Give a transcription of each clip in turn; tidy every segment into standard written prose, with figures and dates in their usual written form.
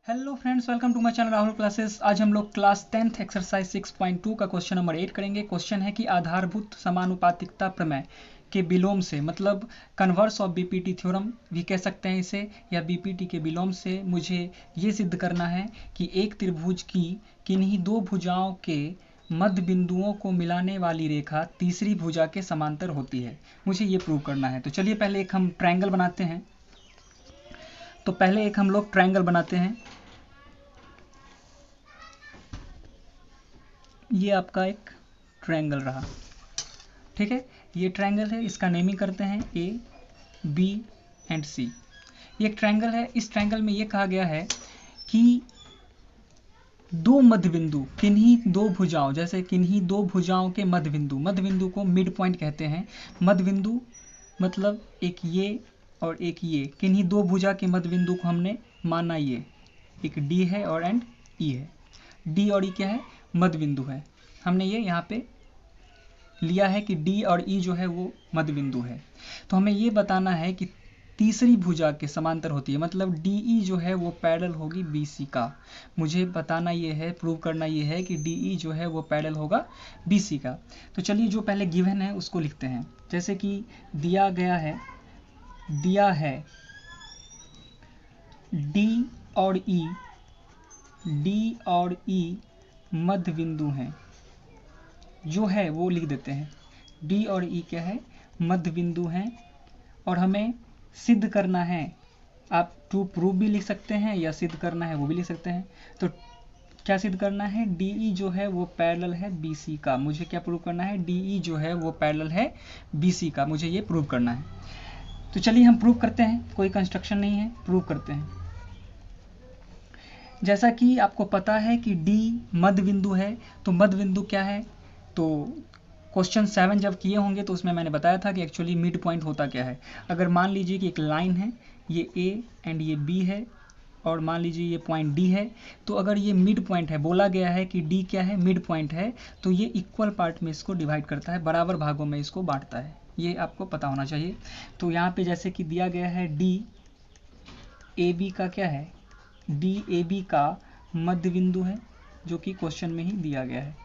Hello friends, welcome to my channel Rahul classes. आज हम लोग क्लास 10th एक्सरसाइज 6.2 का क्वेश्चन नंबर 8 करेंगे। क्वेश्चन है कि आधारभूत समानुपातिकता प्रमेय के विलोम से, मतलब कन्वर्स ऑफ बीपीटी थ्योरम भी कह सकते हैं इसे, या बीपीटी के विलोम से मुझे ये सिद्ध करना है कि एक त्रिभुज की किन्हीं दो भुजाओं के मध्य बिंदुओं को मिलाने वाली रेखा तीसरी भुजा के समांतर होती है। मुझे ये प्रूव करना है। तो चलिए पहले एक हम ट्रायंगल बनाते हैं। तो पहले एक हम लोग ट्रायंगल बनाते हैं। ये आपका एक ट्रायंगल रहा, ठीक है। ये ट्रायंगल है, इसका नेमिंग करते हैं ए बी एंड सी। ये एक ट्रायंगल है। इस ट्रायंगल में ये कहा गया है कि दो मध्य बिंदु, किन्हीं दो भुजाओं, जैसे किन्हीं दो भुजाओं के मध्य बिंदु को मिड पॉइंट कहते हैं। मध्य बिंदु मतलब एक ये और एक ये, किन्हीं दो भुजा के मध्य बिंदु को हमने माना ये एक डी है और एंड ई है। डी और ई क्या है? मध्य बिंदु है। हमने ये यहाँ पे लिया है कि डी और ई जो है वो मध्य बिंदु है। तो हमें ये बताना है कि तीसरी भुजा के समांतर होती है, मतलब डी ई जो है वो पैरेलल होगी बी सी का। मुझे बताना ये है, प्रूव करना ये है कि डी ई जो है वो पैरेलल होगा बी सी का। तो चलिए जो पहले गिवन है उसको लिखते हैं। जैसे कि दिया है डी और ई मध्य बिंदु हैं, जो है वो लिख देते हैं। डी और ई क्या है? मध्य बिंदु हैं। और हमें सिद्ध करना है, आप टू प्रूव भी लिख सकते हैं या सिद्ध करना है वो भी लिख सकते हैं। तो क्या सिद्ध करना है? डी ई जो है वो पैरेलल है बी सी का। मुझे क्या प्रूव करना है? डी ई जो है वो पैरेलल है बी सी का, मुझे ये प्रूव करना है। तो चलिए हम प्रूव करते हैं, कोई कंस्ट्रक्शन नहीं है, प्रूव करते हैं। जैसा कि आपको पता है कि डी मध्य बिंदु है, तो मध्य बिंदु क्या है? तो क्वेश्चन 7 जब किए होंगे तो उसमें मैंने बताया था कि एक्चुअली मिड पॉइंट होता क्या है। अगर मान लीजिए कि एक लाइन है, ये ए एंड ये बी है, और मान लीजिए ये पॉइंट डी है, तो अगर ये मिड पॉइंट है, बोला गया है कि डी क्या है? मिड पॉइंट है, तो ये इक्वल पार्ट में इसको डिवाइड करता है, बराबर भागों में इसको बांटता है। ये आपको पता होना चाहिए। तो यहाँ पे जैसे कि दिया गया है डी ए बी का क्या है? डी ए बी का मध्य बिंदु है, जो कि क्वेश्चन में ही दिया गया है।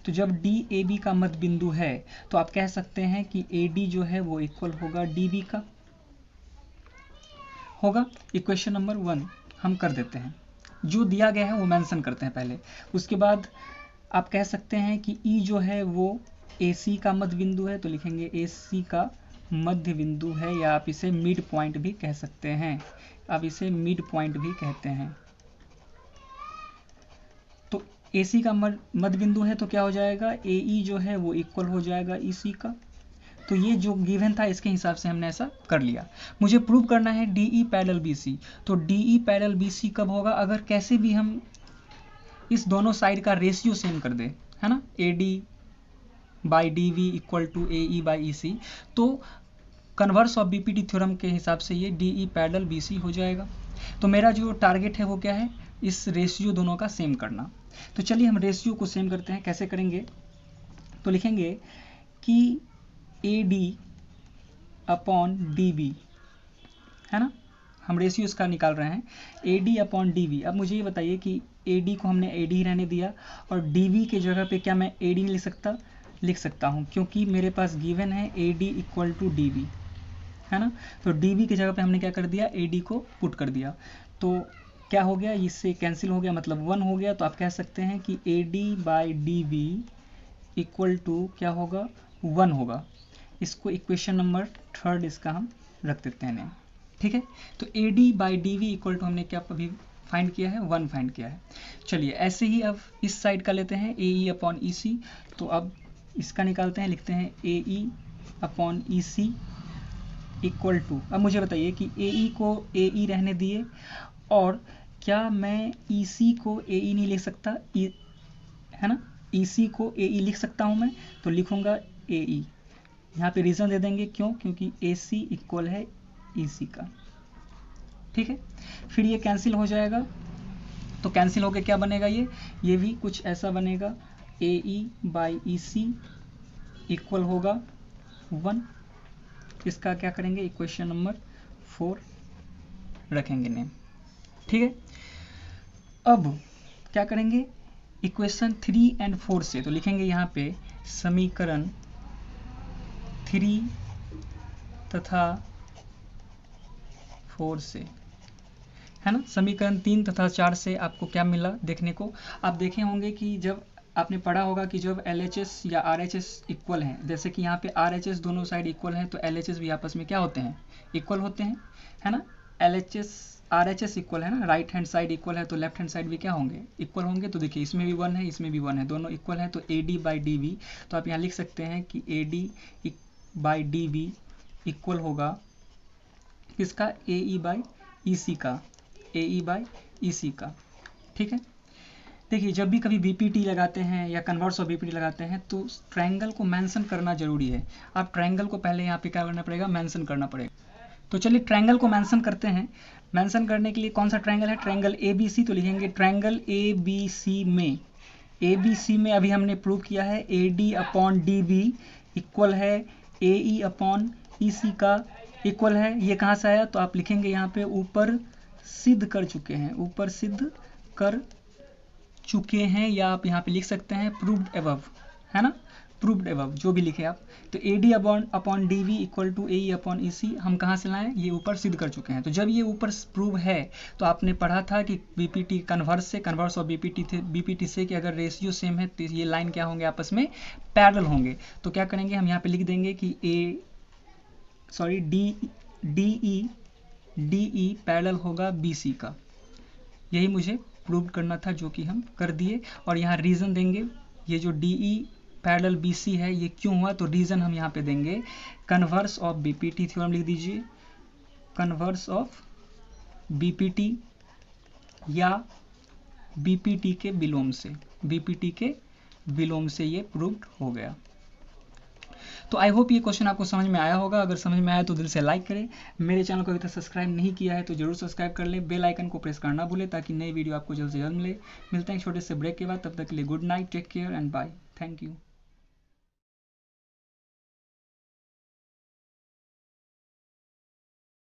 तो जब डी ए बी का मध्य बिंदु है तो आप कह सकते हैं कि ए डी जो है वो इक्वल होगा डी बी का, होगा। इक्वेशन नंबर 1 हम कर देते हैं, जो दिया गया है वो मेंशन करते हैं पहले। उसके बाद आप कह सकते हैं कि ई जो है वो ए सी का मध्य बिंदु है, तो लिखेंगे ए सी का मध्य बिंदु है, या आप इसे मिड पॉइंट भी कह सकते हैं। आप इसे मिड पॉइंट भी कहते हैं। तो ए सी का मध्य बिंदु है, तो क्या हो जाएगा? ए ई जो है वो इक्वल हो जाएगा ई सी का। तो ये जो गिवन था इसके हिसाब से हमने ऐसा कर लिया। मुझे प्रूव करना है D E parallel B C. तो D E parallel B C कब होगा? अगर कैसे भी हम इस दोनों साइड का रेशियो सेम कर दे, है ना, A D by D we equal to A E by E C, तो कन्वर्स ऑफ बीपीटी थ्योरम के हिसाब से ये D E parallel B C हो जाएगा। तो मेरा जो टारगेट है वो क्या है? इस रेशियो दोनों का सेम करना। तो चलिए हम रेशियो को सेम करते हैं। कैसे करेंगे? तो लिखेंगे कि A D upon D B, है ना, हम रेशियो इसका निकाल रहे हैं, A D upon D B. अब मुझे ये बताइए कि ए डी को हमने ए डी रहने दिया, और डी बी के जगह पे क्या मैं ए डी नहीं लिख सकता? लिख सकता हूँ, क्योंकि मेरे पास गिवन है A D equal to D B, है ना। तो डी बी की जगह पे हमने क्या कर दिया? ए डी को पुट कर दिया। तो क्या हो गया? इससे कैंसिल हो गया, मतलब 1 हो गया। तो आप कह सकते हैं कि A D by D B equal to क्या होगा? 1 होगा। इसको इक्वेशन नंबर 3 इसका हम रख देते हैं नेम, ठीक है। तो A D by D we equal to हमने क्या अभी फाइंड किया है? 1 फाइंड किया है। चलिए ऐसे ही अब इस साइड का लेते हैं, A E upon E C. तो अब इसका निकालते हैं, लिखते हैं A E upon E C equal to, अब मुझे बताइए कि ए ई को ए ई रहने दिए, और क्या मैं ई सी को ए ई नहीं लिख सकता? है ना, ई सी को ए ई लिख सकता हूँ मैं। तो लिखूँगा ए ई, यहाँ पे रीज़न दे देंगे क्यों, क्योंकि ए सी इक्वल है ई सी का, ठीक है। फिर ये कैंसिल हो जाएगा, तो कैंसिल होकर क्या बनेगा? ये भी कुछ ऐसा बनेगा, ए E by E C equal होगा 1। इसका क्या करेंगे? इक्वेशन नंबर 4 रखेंगे नेम, ठीक है। अब क्या करेंगे, इक्वेशन 3 और 4 से, तो लिखेंगे यहाँ पे समीकरण 3 तथा 4 से, है ना। समीकरण 3 तथा 4 से आपको क्या मिला देखने को, आप देखे होंगे कि जब आपने पढ़ा होगा कि जब LHS या RHS इक्वल हैं, जैसे कि यहाँ पे RHS दोनों साइड इक्वल हैं तो LHS भी आपस में क्या होते हैं, इक्वल होते हैं, है ना। LHS RHS इक्वल है ना, राइट हैंड साइड इक्वल है तो लेफ्ट हैंड साइड भी क्या होंगे, इक्वल होंगे। तो देखिए इसमें भी 1 है, इसमें भी 1 है, दोनों इक्वल है तो AD/DV, तो आप यहाँ लिख सकते हैं कि AD/DV इक्वल होगा किसका, AE/EC का, AE/EC का, ठीक है। देखिए जब भी कभी BPT लगाते हैं या कन्वर्स ऑफ BPT लगाते हैं तो ट्रायंगल को मेंशन करना जरूरी है। आप ट्रायंगल को पहले यहाँ पे क्या करना पड़ेगा, मेंशन करना पड़ेगा। तो चलिए ट्रायंगल को मेंशन करते हैं। मेंशन करने के लिए कौन सा ट्रायंगल है, ट्रायंगल ABC, तो लिखेंगे ट्रायंगल ABC में अभी हमने प्रूव किया है AD/DV इक्वल है AE/EC का इक्वल है। ये कहाँ से आया, तो आप लिखेंगे यहाँ पे ऊपर सिद्ध कर चुके हैं, ऊपर सिद्ध कर चुके हैं, या आप यहाँ पे लिख सकते हैं प्रूव्ड एबव, है ना, प्रूव्ड एबव जो भी लिखे आप। तो AD/DV इक्वल टू AE/EC हम कहाँ से लाएं, ये ऊपर सिद्ध कर चुके हैं। तो जब ये ऊपर प्रूव है तो आपने पढ़ा था कि BPT कन्वर्स से, कन्वर्स ऑफ BPT से कि अगर रेशियो सेम है तो ये लाइन क्या होंगे, आपस में पैरेलल होंगे। तो क्या करेंगे हम यहाँ पे लिख देंगे कि DE पैरेलल होगा BC का। यही मुझे प्रूव करना था जो कि हम कर दिए। और यहाँ रीज़न देंगे, ये जो DE पैरेलल BC है ये क्यों हुआ, तो रीज़न हम यहाँ पे देंगे कन्वर्स ऑफ BPT थ्योरम लिख दीजिए, कन्वर्स ऑफ BPT या BPT के विलोम से, BPT के विलोम से ये प्रूव्ड हो गया। तो आई होप ये क्वेश्चन आपको समझ में आया होगा। अगर समझ में आया तो दिल से लाइक करें। मेरे चैनल को अभी तक सब्सक्राइब नहीं किया है तो जरूर सब्सक्राइब कर लें, बेल आइकन को प्रेस करना भूलें ताकि नई वीडियो आपको जल्द से जल्द मिले। मिलते हैं छोटे से ब्रेक के बाद, तब तक के लिए good night, take care and bye, thank you.